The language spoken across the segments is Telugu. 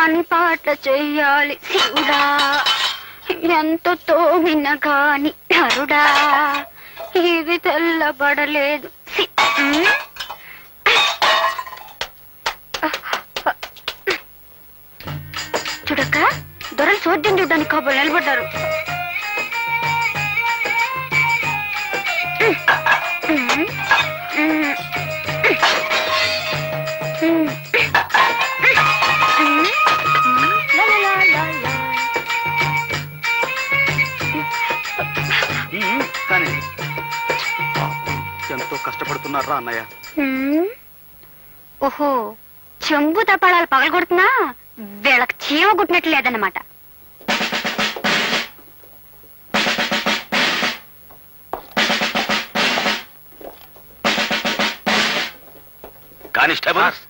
పని పాట చెయ్యాలి శివుడా, ఎంత తోమిన గాని నరుడా, ఇది తెల్లబడలేదు. చూడక్క, దొరలు చోద్యం చూడడానికి కాబోలు నిలబడ్డారు. కానీ ఎంతో కష్టపడుతున్నారా అన్నయ్య? ఓహో, చెంబు తపాళాలు పగలగొడుతున్నా వీళ్ళకి చీమ గుట్టినట్లు లేదన్నమాట. కానిస్టేబుల్,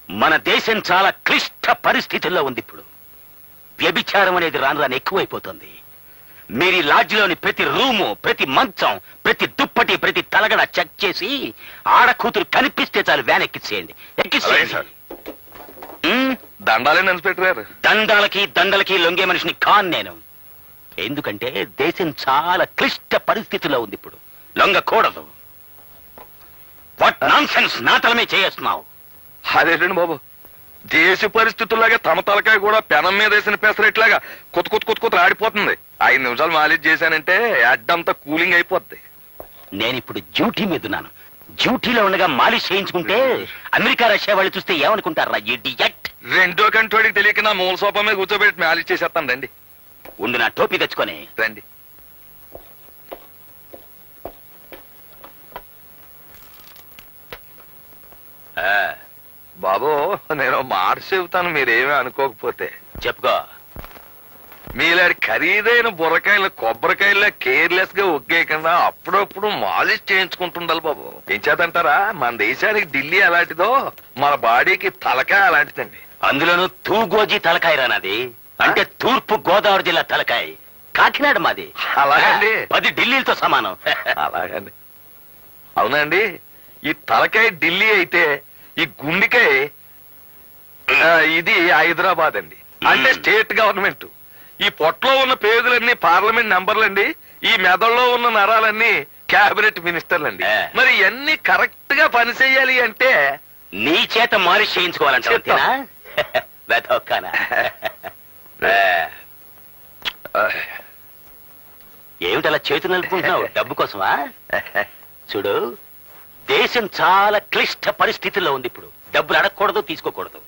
మన దేశం చాలా క్లిష్ట పరిస్థితుల్లో ఉంది. ఇప్పుడు వ్యభిచారం అనేది రాను రాను ఎక్కువైపోతుంది. మీరు ఈ లాడ్జిలోని ప్రతి రూము, ప్రతి మంచం, ప్రతి దుప్పటి, ప్రతి తలగడ చెక్ చేసి ఆడకూతురు కనిపిస్తే చాలు వ్యాన్ ఎక్కించేయండి. దండాలకి దండలకి లొంగే మనిషిని కాన్ నేను. ఎందుకంటే దేశం చాలా క్లిష్ట పరిస్థితుల్లో ఉంది. ఇప్పుడు లొంగకూడదు. వాట్ నాన్సెన్స్ నా తలమే చేస్తున్నావు? అదేంటండి బాబు, దేశ పరిస్థితుల్లాగా తమ తలకాయ కూడా పెనం మీద వేసిన పెసరెట్లాగా కొత్త ఆడిపోతుంది. 5 నిమిషాలు మాలిష్ చేశానంటే అడ్డంతా కూలింగ్ అయిపోద్ది. నేనిప్పుడు డ్యూటీ మీద ఉన్నాను. డ్యూటీలో ఉండగా మాలిష్ చేయించుకుంటే అమెరికా రష్యా వాళ్ళు చూస్తే ఏమనుకుంటారా? ఇడియట్. రెండో కంటోడికి తెలియక నా మూల సోఫా మీద కూర్చోబెట్టి మాలిష్ చేసేస్తాను. రండి. ఉండు, నా టోపీ తెచ్చుకొని రండి. బాబు, నేను మాట చెబుతాను, మీరేమీ అనుకోకపోతే. చెప్పుకో. మీలాంటి ఖరీదైన బుర్రకాయలు కొబ్బరికాయల కేర్లెస్ గా ఒగ్గేయకుండా అప్పుడప్పుడు మాలిష్ చేయించుకుంటుండాలి బాబు. ఏం చేతంటారా, మన దేశానికి ఢిల్లీ అలాంటిదో మన బాడీకి తలకాయ అలాంటిదండి. అందులోనూ తూగోజీ తలకాయ రానది. అంటే తూర్పు గోదావరి జిల్లా తలకాయ. కాకినాడ మాది. అలాగండి. 10 ఢిల్లీలతో సమానం. అలాగండి. అవునండి, ఈ తలకాయ ఢిల్లీ అయితే ఈ గుండెకాయ ఇది హైదరాబాద్ అండి. అంటే స్టేట్ గవర్నమెంట్. ఈ పొట్టలో ఉన్న పేగులన్నీ పార్లమెంట్ మెంబర్లండి. ఈ మెదడులో ఉన్న నరాలన్నీ క్యాబినెట్ మినిస్టర్లండి. మరి ఇవన్నీ కరెక్ట్ గా పనిచేయాలి అంటే నీ చేత మాలిష్ చేయించుకోవాలంటే ఏమిటలా చేతులు నలుపుకుంటున్నావు? డబ్బు కోసమా? చూడు, దేశం చాలా క్లిష్ట పరిస్థితుల్లో ఉంది. ఇప్పుడు డబ్బులు అడగకూడదు, తీసుకోకూడదు.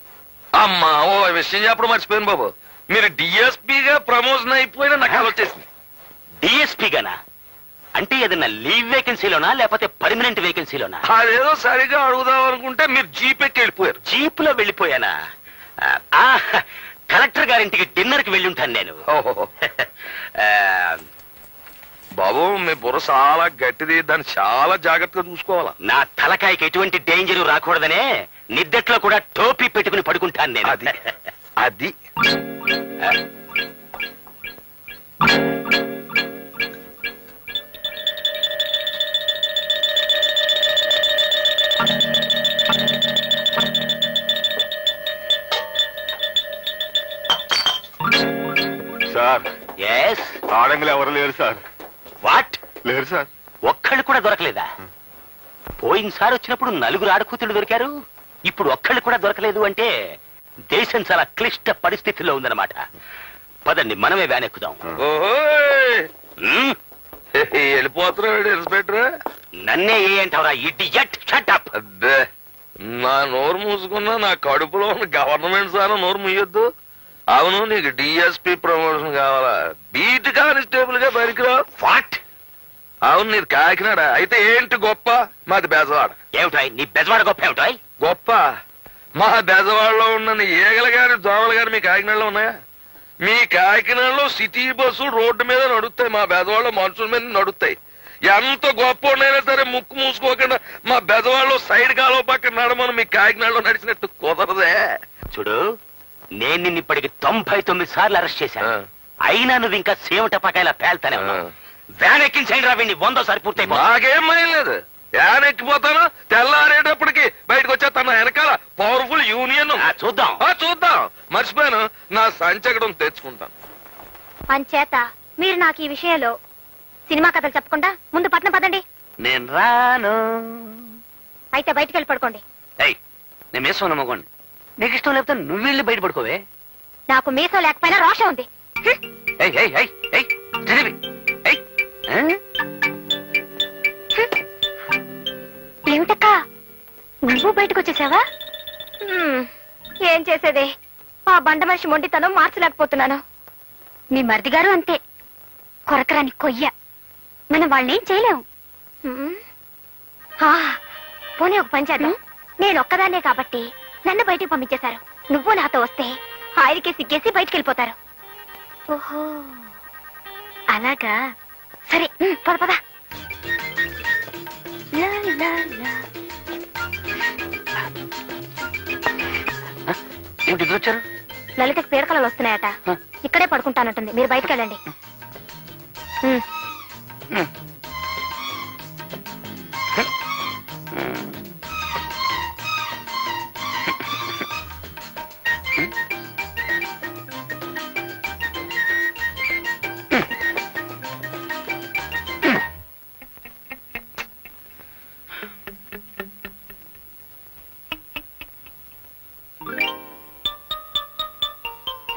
అమ్మా, ఓ విషయం చెప్పడం మర్చిపోయాను బాబు. మీరు డిఎస్పీగా ప్రమోషన్ అయిపోయినా నాకు ఆలోచించింది. డిఎస్పీగానా? అంటే ఏదన్నా లీవ్ వేకెన్సీలోనా లేకపోతే పర్మనెంట్ వేకెన్సీలోనా? అదేదో సరిగా అడుగుదాం అనుకుంటే మీరు జీప్ ఎక్కి వెళ్ళిపోయారు. జీప్ లో వెళ్ళిపోయానా? కలెక్టర్ గారింటికి డిన్నర్ కి వెళ్ళి ఉంటాను నేను. బాబు, మీ బుర్ర చాలా గట్టిది, దాన్ని చాలా జాగ్రత్తగా చూసుకోవాలా. నా తలకాయకి ఎటువంటి డేంజర్ రాకూడదనే నిద్దట్లో కూడా టోపీ పెట్టుకుని పడుకుంటాను నేను. అది అది సార్, ఎస్. ఆడంగులు ఎవరు లేరు సార్. వాట్? లేరు సార్. ఒక్కళ్ళు కూడా దొరకలేదా? పోయినసారి వచ్చినప్పుడు 4 ఆడకూతులు దొరికారు. ఇప్పుడు ఒక్కళ్ళు కూడా దొరకలేదు అంటే దేశం చాలా క్లిష్ట పరిస్థితుల్లో ఉందన్నమాట. పదండి, మనమే వ్యాన్ ఎక్కుదాం. వెళ్ళిపోతున్నాడు ఇన్స్పెక్టర్. నన్నే ఏ అంటావురా ఇడియట్? Shut up. అబ్బే, నా నోరు మూసుకున్నా నా కడుపులో ఉన్న గవర్నమెంట్ సార్ నోరు మూయొద్దు. అవును, నీకు డిఎస్పీ ప్రమోషన్ కావాలా? బీట్ కానిస్టేబుల్ గా పనికిరావు. వాట్? అవును, నీది కాకినాడ అయితే ఏంటి గొప్ప? మాది బెజవాడ. ఏమిటాయ్ నీ బెజవాడ గొప్ప? ఏమిటాయ్ గొప్ప? మా బెజవాడలో ఉన్న ఈగలు గాని దోమలు గాని మీ కాకినాడలో ఉన్నాయా? మీ కాకినాడలో సిటీ బస్సు రోడ్డు మీద నడుస్తాయి, మా బెజవాడలో మనుషుల మీద నడుస్తాయి. ఎంత గొప్ప ఉన్నాయినా సరే ముక్కు మూసుకోకుండా మా బెజవాడలో సైడ్ కాలువ పక్కన నడమని మీ కాకినాడలో నడిచినట్టు కుదరదే. చూడు, నేను నిన్ను ఇప్పటికి 99 సార్లు అరెస్ట్ చేశాను. అయినా నువ్వు ఇంకా సేవట పకాయలా పేల్తానే ఉన్నావు. వ్యాన్ ఎక్కించండి రా, వీడిని 100సారి పూర్తయిపో. నాకేం భయం లేదు. ఎక్కిపోతాను తెల్లారేటప్పటికి బయటకు వచ్చేస్తాను వెనకాల పవర్ఫుల్ యూనియన్ చూద్దాం. చూద్దాం. మర్చిపోయాను, నా సంచకడం తెచ్చుకుంటాను. అంచేత మీరు నాకు ఈ విషయంలో సినిమా కథలు చెప్పకుండా ముందు పట్నం పదండి. నేను రాను. అయితే బయటికి వెళ్ళి పడుకోండి. నేను మీసం నమ్మకోండి. నీకు ఇష్టం లేకపోతే నువ్వు వెళ్ళి బయట పడుకోవే. నాకు మీసం లేకపోయినా రోషం ఉంది. ఏమిటక్కా నువ్వు బయటకు వచ్చేసావా? ఏం చేసేదే, ఆ బండ మనిషి మొండితనం మార్చలేకపోతున్నాను. మీ మరిది గారు అంతే, కొరకరాని కొయ్య. మనం వాళ్ళని ఏం చేయలేం. పోనీ ఒక పని చేద్దాం. నేను ఒక్కదాన్నే కాబట్టి నన్ను బయటికి పంపించేశారు. నువ్వు నాతో వస్తే ఆయనకే సిగ్గేసి బయటికి వెళ్ళిపోతారు. ఓహో అలాగా, సరే పద పద. ఏమిటి ఇద్దరు వచ్చారు? లలితకి పీడకలలు వస్తున్నాయట. ఇక్కడే పడుకుంటానంటుంది. మీరు బయటకు వెళ్ళండి.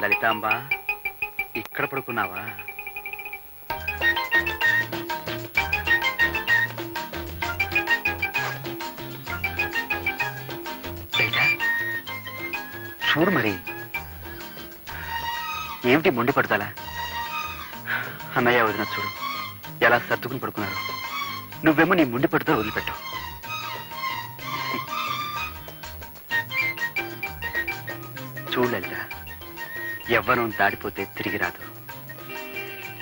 లలితాంబ, ఇక్కడ పడుకున్నావా? చూడు మరి, ఏమిటి మొండి పడతాలా? అన్నయ్య వదిన చూడు ఎలా సర్దుకుని పడుకున్నారు. నువ్వేమో నీ మొండి పడుతో వదిలిపెట్టావు. చూడు లలిత, యవ్వనం దాడిపోతే తిరిగి రాదు.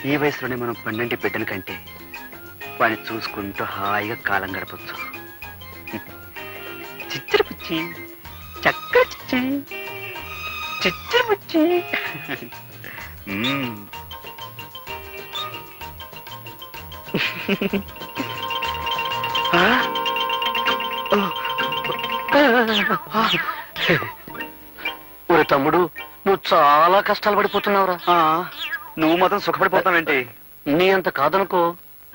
ఈ వయసులోనే మనం 12 బిడ్డల కంటే వాడిని చూసుకుంటూ హాయిగా కాలం గడపచ్చు. చిచ్చర పుచ్చి, చక్కర చిచ్చి, చిచ్చర పుచ్చి. ఒరే తమ్ముడు, నువ్వు చాలా కష్టాలు పడిపోతున్నావురా. నువ్వు మాత్రం సుఖపడిపోతావేంటి? నీ అంత కాదనుకో.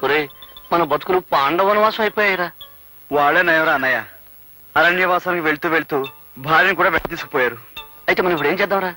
ఒరే, మన బతుకులు పాండవనవాసం అయిపోయాయిరా. వాళ్ళే నయవరా అన్నయ్య. అరణ్యవాసానికి వెళ్తూ వెళ్తూ భార్యను కూడా వెంట తీసుకుపోయారు. అయితే మనం ఇప్పుడు ఏం చేద్దాంరా?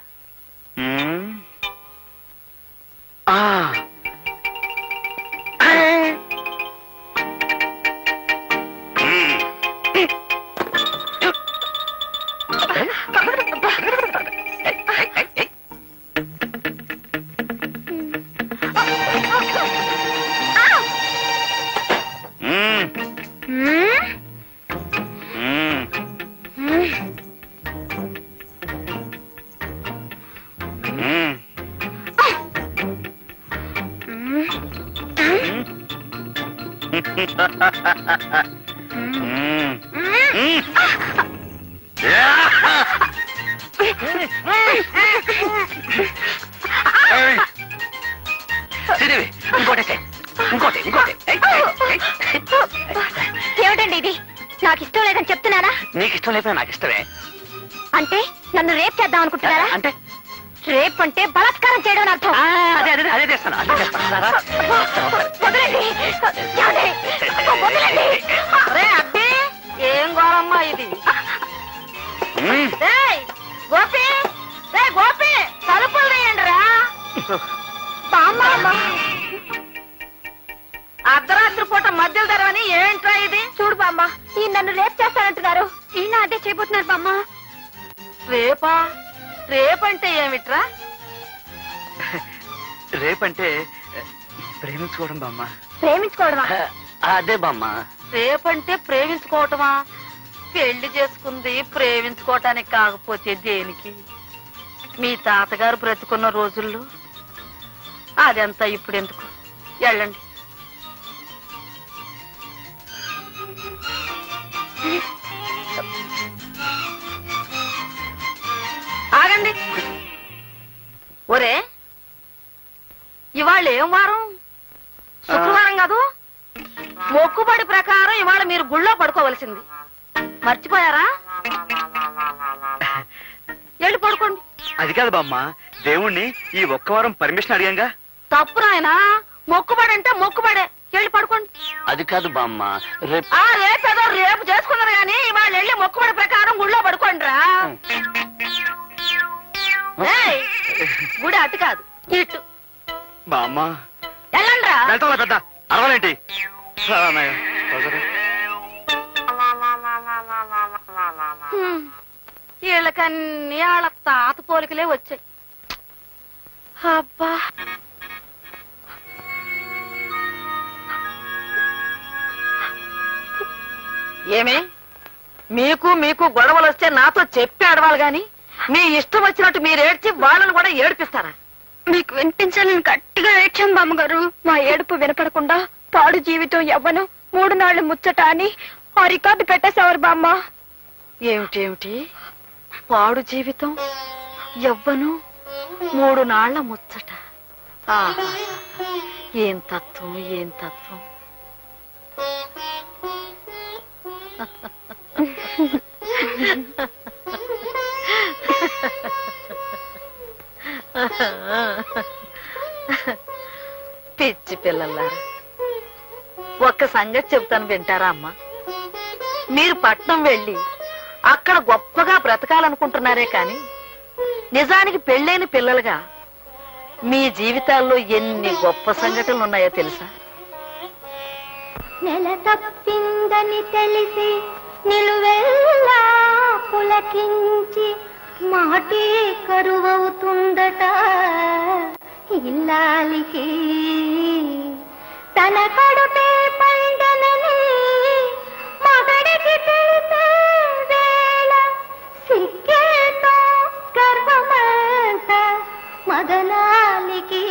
ఏమిటండి ఇది? నాకు ఇష్టం లేదని చెప్తున్నారా? నీకు ఇష్టం లేకపోతే నాకు ఇష్టమే. అంటే నన్ను రేప్ చేద్దాం అనుకుంటున్నారా? అంటే రేప్ అంటే బలాత్కారం చేయడం అర్థం. అదే అదే అదే చేస్తాను, అదే చేస్తాను. వదలండి, వదలండి. అబ్బే, ఏం ఘోరమ్మా ఇది? గోపి, గోపి, తలుపులు తీయండి రా. అర్ధరాత్రి పూట మధ్యలో తెరవని ఏంట్రా ఇది? చూడు బామ్మ, ఈ నన్ను రేప్ చేస్తానంటున్నారు. ఈయన అదే చేయబోతున్నారు బామ్మ. రేపా? రేపంటే ఏమిట్రా? రేపంటే ప్రేమించుకోవడం బామ్మ. ప్రేమించుకోవడమా? అదే బామ్మ. రేపంటే ప్రేమించుకోవటమా? పెళ్లి చేసుకుంది ప్రేమించుకోవటానికి కాకపోతే దేనికి? మీ తాతగారు బ్రతుకున్న రోజుల్లో అదంతా ఇప్పుడు ఎందుకు? వెళ్ళండి. ఆగండి. ఒరే, ఇవాళ ఏం వారం? శుక్రవారం కాదు? మొక్కుబడి ప్రకారం ఇవాళ మీరు గుళ్ళో పడుకోవలసింది. మర్చిపోయారా? వెళ్ళి పడుకోండి. అది కాదు బామ్మ, దేవుణ్ణి ఈ ఒక్క వారం పర్మిషన్ అడిగాంగా. తప్పు నాయనా, మొక్కుబడి అంటే మొక్కుబడే. వెళ్ళి పడుకోండి. అది కాదు బామ్మ, రేపు రేపేదో రేపు చేసుకున్నారు కానీ ఇవాళ వెళ్ళి మొక్కుబడి ప్రకారం గుళ్ళో పడుకోండి రా. గుడి అటు కాదు ఇటు. బామ్మ వెళ్ళండి రా. వెళ్తా పెద్ద అరవలేంటి. వీళ్ళకన్నీ వాళ్ళ తాత పోలికలే వచ్చాయి. అబ్బా, ఏమే మీకు గొడవలు వస్తే నాతో చెప్పి ఆడవాలి గాని మీ ఇష్టం వచ్చినట్టు మీరు ఏడ్చి వాళ్ళని కూడా ఏడిపిస్తారా? మీకు వినిపించాలని గట్టిగా ఏడ్చాం బామ్మగారు. మా ఏడుపు వినపడకుండా పాడు జీవితం యవ్వను 3 నాళ్లు ముచ్చట అని ఆ రికార్డు పెట్టేశారు బామ్మ. ఏమిటేమిటి పాడు జీవితం యవ్వను 3 నాళ్ల ముచ్చట? ఏం తత్వం, ఏం తత్వం. పిచ్చి పిల్లలారా, ఒక్క సంగతి చెబుతాను, వింటారా అమ్మా? మీరు పట్నం వెళ్ళి అక్కడ గొప్పగా బ్రతకాలనుకుంటున్నారే కాని నిజానికి పెళ్ళైన పిల్లలుగా మీ జీవితాల్లో ఎన్ని గొప్ప సంఘటనలు ఉన్నాయో తెలుసా? నెల తప్పిందని తెలిసి నిలువెల్లా పులకించి మాటే కరువవుతుందట ఇల్లాలికి. తన కడుపే పండనని మగడికి తెలిసే వేళ సిక్కేతో గర్వమంత మదనాలికి.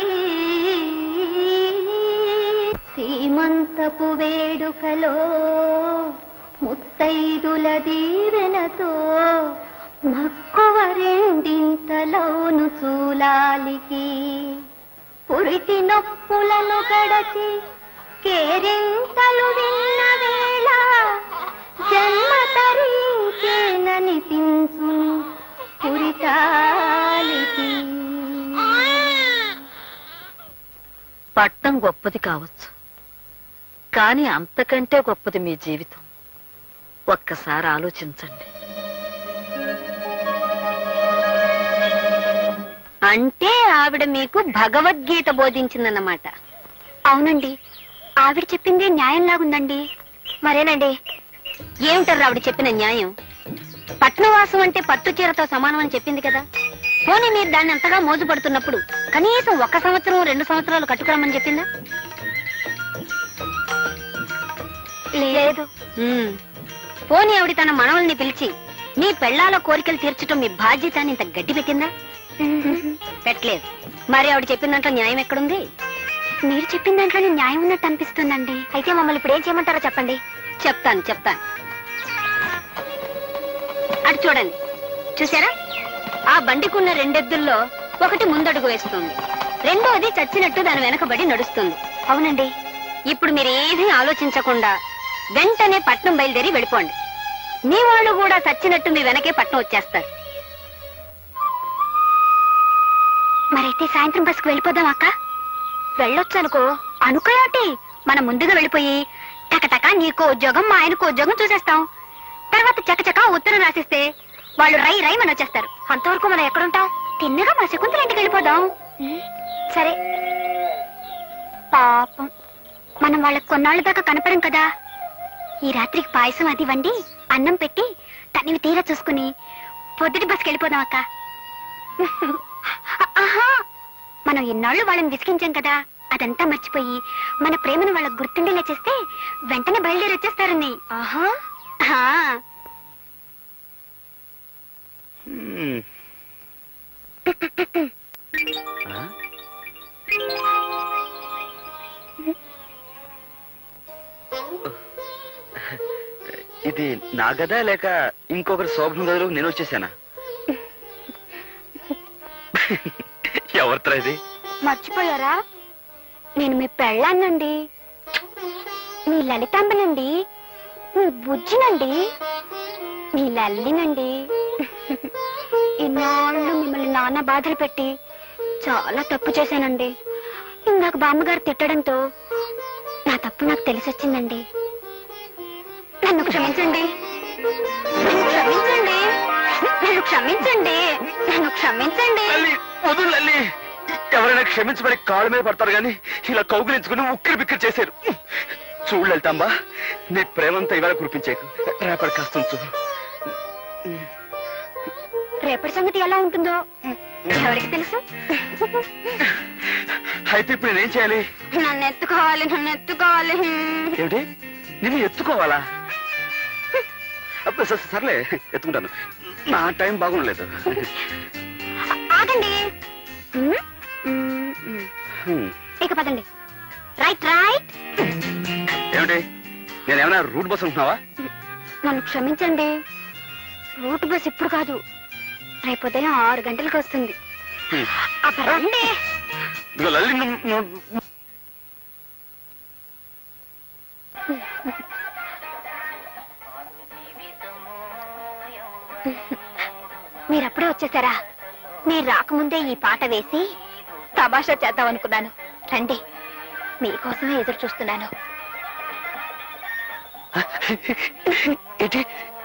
సీమంతపు వేడుకలో ముత్తైదుల దీవెనతో మక్కువ రెండింతలోను చూలాలికి. పురిటి నొప్పులను గడచి కేరింతలు విన్న వేళ జన్మ తరించేననిపించును పురిటాలికి. పట్నం గొప్పది కావచ్చు, కానీ అంతకంటే గొప్పది మీ జీవితం. ఒక్కసారి ఆలోచించండి. అంటే ఆవిడ మీకు భగవద్గీత బోధించిందన్నమాట. అవునండి, ఆవిడ చెప్పిందే న్యాయంలాగుందండి. మరేనండి, ఏమిటారు ఆవిడ చెప్పిన న్యాయం? పట్నవాసం అంటే పట్టు చీరతో సమానం అని చెప్పింది కదా. పోనీ మీరు దాన్ని అంతగా మోజుపడుతున్నప్పుడు కనీసం 1 సంవత్సరం 2 సంవత్సరాలు కట్టుకురమ్మని చెప్పిందా? లేదు. పోనీ ఆవిడ తన మనవల్ని పిలిచి మీ పెళ్లాల కోరికలు తీర్చడం మీ బాధ్యత అని ఇంత గడ్డి పెట్టిందా? పెట్టలేదు. మరి ఆవిడ చెప్పిన దాంట్లో న్యాయం ఎక్కడుంది? మీరు చెప్పిన దాంట్లోనే న్యాయం ఉన్నట్టు అనిపిస్తుందండి. అయితే మమ్మల్ని ఇప్పుడు ఏం చేయమంటారో చెప్పండి. చెప్తాను. అటు చూడండి, చూసారా? ఆ బండికున్న 2 ఎద్దుల్లో ఒకటి ముందడుగు వేస్తుంది, రెండోది చచ్చినట్టు దాని వెనకబడి నడుస్తుంది. అవునండి. ఇప్పుడు మీరు ఏమీ ఆలోచించకుండా వెంటనే పట్నం బయలుదేరి వెళ్ళిపోండి. మీ వాళ్ళు కూడా చచ్చినట్టు మీ వెనకే పట్నం వచ్చేస్తారు. మరైతే సాయంత్రం బస్కు వెళ్ళిపోదాం అక్క. వెళ్ళొచ్చు అనుకో. అనుకోయాటి, మనం ముందుగా వెళ్ళిపోయి టకటక నీకో ఉద్యోగం మా ఆయనకో ఉద్యోగం చూసేస్తాం. తర్వాత చకచక ఉత్తరం రాసిస్తే వాళ్ళు రై రై మన వచ్చేస్తారు. అంతవరకు మనం ఎక్కడుంటాం? తిన్నగా మా శకుంతల ఇంటికి వెళ్ళిపోదాం. సరే. పాపం మనం వాళ్ళకి కొన్నాళ్ళ దాకా కనపడం కదా. ఈ రాత్రికి పాయసం అది వండి అన్నం పెట్టి తనివి తీరా చూసుకుని పొద్దుటి బస్కి వెళ్ళిపోదాం అక్క. ఆహా, మనం ఎన్నాళ్ళు వాళ్ళని విసిగించాం కదా, అదంతా మర్చిపోయి మన ప్రేమను వాళ్ళకు గుర్తుండేలా చేస్తే వెంటనే బయలుదేరి వచ్చేస్తారని. ఆహా. ఇది నా గదా లేక ఇంకొకరి శోభన గదిలో నేను వచ్చేసానా? ఎవరితో ఇది? మర్చిపోయారా? నేను మీ పెళ్ళాన్నండి. మీ లలితాంబనండి, మీ బుజ్జినండి, మీ లల్లినండి. ఇన్నాళ్ళు మిమ్మల్ని నాన్న బాధలు పెట్టి చాలా తప్పు చేశానండి. ఇందాక బామ్మగారు తిట్టడంతో నా తప్పు నాకు తెలిసొచ్చిందండి. నన్ను క్షమించండి, నన్ను క్షమించండి, నన్ను క్షమించండి, నన్ను క్షమించండి. లల్లి, వదులు లల్లి. ఎవరైనా క్షమించబడి కాళ్ళ మీద పడతారు కానీ ఇలా కౌగులించుకుని ఉక్కిరి బిక్కిరి చేశారు. చూడు లలితాంబా, నీ ప్రేమంతా ఇవాళ కురిపించేకు, రేపటి కాస్త ఉంచు. రేపటి సంగతి ఎలా ఉంటుందో ఎవరికి తెలుసు? అయితే ఇప్పుడు నేనేం చేయాలి? నన్ను ఎత్తుకోవాలి, నన్ను ఎత్తుకోవాలి. ఏమిటి, నిన్ను ఎత్తుకోవాలా? సర్లే, ఎత్తుకుంటాను. నా టైం బాగుండలేదు. ఆగండి. ఇక పదండి. Right right. ఏమిటి, నేనేమైనా రూట్ బస్ ఉంటున్నావా? నన్ను క్షమించండి. రూట్ బస్ ఇప్పుడు కాదు, రేపు ఉదయం 6 గంటలకు వస్తుంది. రండి. ఇదిగో లల్లి, మీరప్పుడే వచ్చేసారా? మీరు రాకముందే ఈ పాట వేసి తమాషా చేద్దాం అనుకున్నాను. రండి, మీకోసమే ఎదురు చూస్తున్నాను.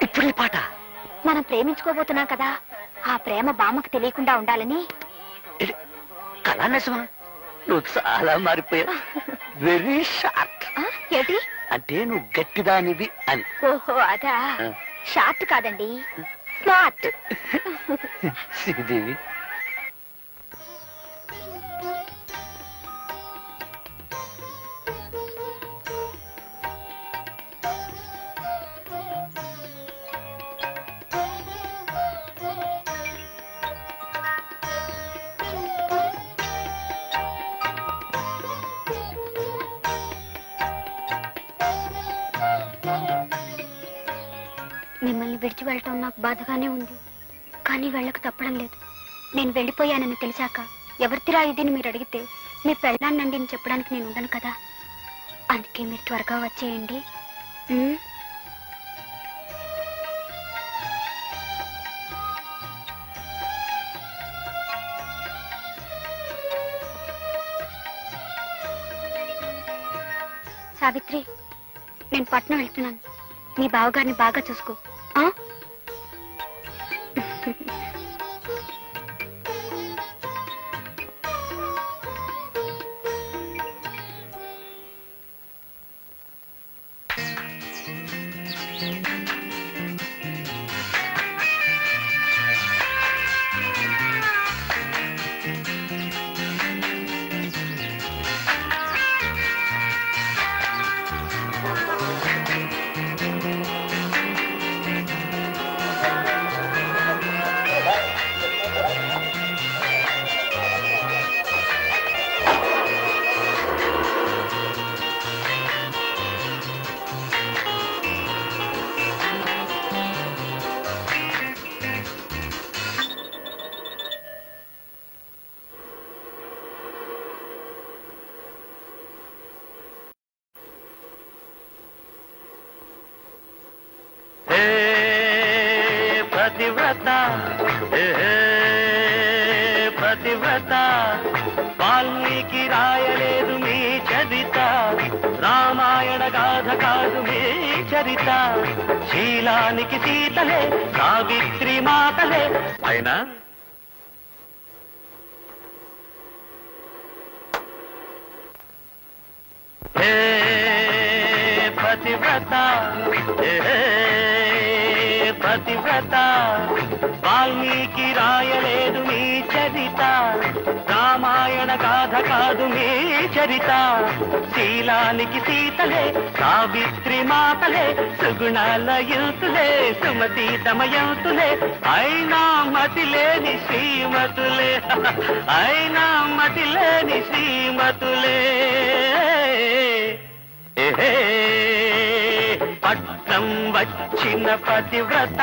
ఇప్పుడు ఈ పాట? మనం ప్రేమించుకోబోతున్నాం కదా, ఆ ప్రేమ బామ్మకు తెలియకుండా ఉండాలని. కళా నిజమా? నువ్వు చాలా మారిపోయావు. Very short. ఏంటి అంటే నువ్వు గట్టిదానివి అని. ఓహో అదా. షార్ట్ కాదండి, స్మార్ట్. శ్రీదేవి, మిమ్మల్ని విడిచి వెళ్ళటం నాకు బాధగానే ఉంది, కానీ వెళ్ళక తప్పడం లేదు. నేను వెళ్ళిపోయానని తెలిసాక ఎవరితిరా ఇదిని మీరు అడిగితే మీ పెళ్ళాన్నండి అని చెప్పడానికి నేను ఉండను కదా. అందుకే మీరు త్వరగా వచ్చేయండి. సావిత్రి, నేను పట్నం వెళ్తున్నాను. మీ బావగారిని బాగా చూసుకో. పతివ్రత వాల్మీకి రాయలేదు మీ చరిత, రామాయణ గాథ కాదు మీ చరిత. శీలానికి సీతలే, సావిత్రి మాతలే. అయినా పతివ్రత, పతివ్రత వాల్మీకి రాయలేదు మీ చరిత, రామాయణ గాథ కాదు మీ చరిత. శీలానికి సీతలే, సావిత్రి మాతలే, సుగుణాల యూతులే, సుమతి తమయంతులే. అయినా మతిలేని శ్రీమతులే, అయినా మతిలేని శ్రీమతులే. పట్నం వచ్చిన పతివ్రత.